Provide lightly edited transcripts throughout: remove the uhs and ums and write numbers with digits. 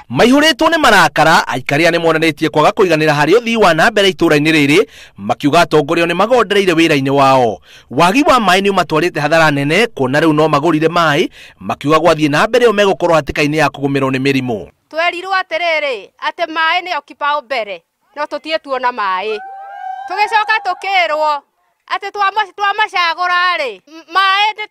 Maihuritwo ni marakara aikaria ni monanetie kwaga kuiganira hari uthii wa na mbere ituraini riri makiuga atongoria ni magondereire wira-ini wao. Wagi wa mai ni umatwarite hathara nene kuona riu no magurire mai makiuga gwathie na mbere megukorwo hatika-ini ya kugumirwo ni mirimu. Twerirwo atiriri ati mai ni okipao mbere no tutie tuona mai tugicoka tukirwo ati twamacagura ri mai ni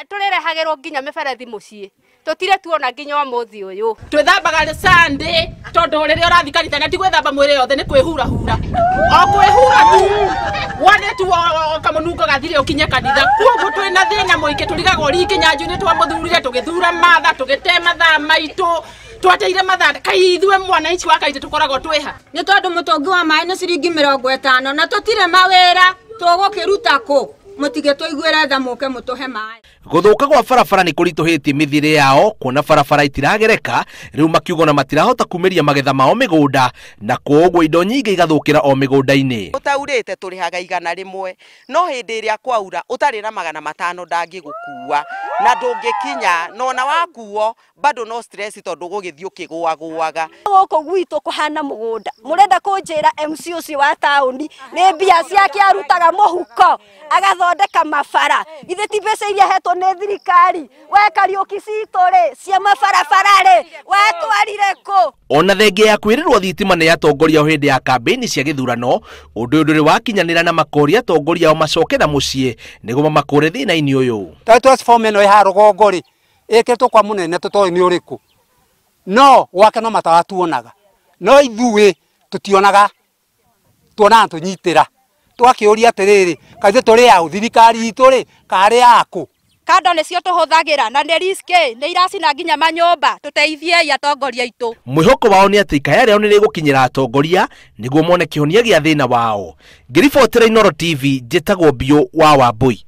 turirehagirwo nginya miberethi mucii tutire tuona nginya umuthi uyu twithambaga Sunday tondu riria urathi kanitha na ti gwithamba mwiri yothe ni kwihura hura o kwihura tu wone tu kamunungo gathire ukinye kanitha kuoguo twina thina muingi turigaga uri kinyanju ni twamuthurire tugithura matha tugite matha maitu twateire matha kai ithwe mwana ici wakaite tukoragwo twiha ni tondu mutongi wa mai ni ciringi 50 na tutire mawira tugukiruta ku mutige tuiguira tha muke mutuhe mai. Guthuka gwa barabara ni kurituhitie mithire yao kuona barabara itiragereka riu makiuga na matirahota kumeria magetha mao migunda na koguo indo nyingi igathukira o migunda-ini. Utaurite turihaga igana rimwe no hindi iria kwaura utari na 500 ndangigukua na ndungikinya nona wakuo bado no stress tondu gugithio kigwaguaga guku gwitu kuhana mugunda murenda kunjira MC ucio wa tauni ni mbia ciake arutaga muhuko agathondeka mabara ithe ti mbeca iria hetwo ni thirikari we Kariuki cituri cia mabarabara ri watwarire ku. Ona thengia ya kwirirwo thitima ni atongoria hindi ya kambeni cia githurano undu nduri wakinyanira na makoria atongoria o macokera mucii niguo makure thina-ini uyu. Transform ino ya rugongori iketwo kwa munene tutoi ni uriku no gwake no matawatuonaga no ithuĩ tutionaga tuona tunyitira twakiuria atiriri kaithe turi ya thirikari itu ri kari yaku kando nicio tuhuthagira na ni riski ni iracina nginya manyumba tuteithie atongoria itu. Mwihoko wao ni ati ikaya riao ni rigukinyira atongoria niguo mone kihonia gia thina wao. Ngiribotera Inooro TV njitagwo Bio wa Wambui.